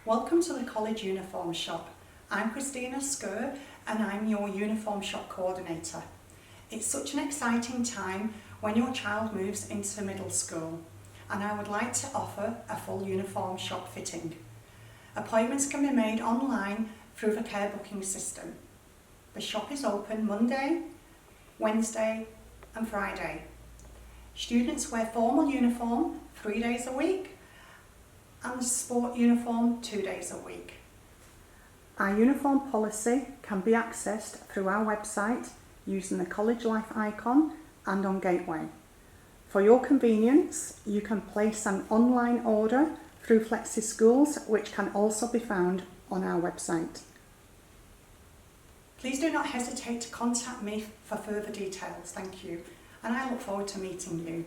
Welcome to the College Uniform Shop. I'm Christina Scurr and I'm your Uniform Shop Coordinator. It's such an exciting time when your child moves into middle school, and I would like to offer a full uniform shop fitting. Appointments can be made online through the care booking system. The shop is open Monday, Wednesday and Friday. Students wear formal uniform 3 days a week and the sport uniform 2 days a week. Our uniform policy can be accessed through our website using the College Life icon and on Gateway. For your convenience, you can place an online order through Flexi Schools, which can also be found on our website. Please do not hesitate to contact me for further details. Thank you, and I look forward to meeting you.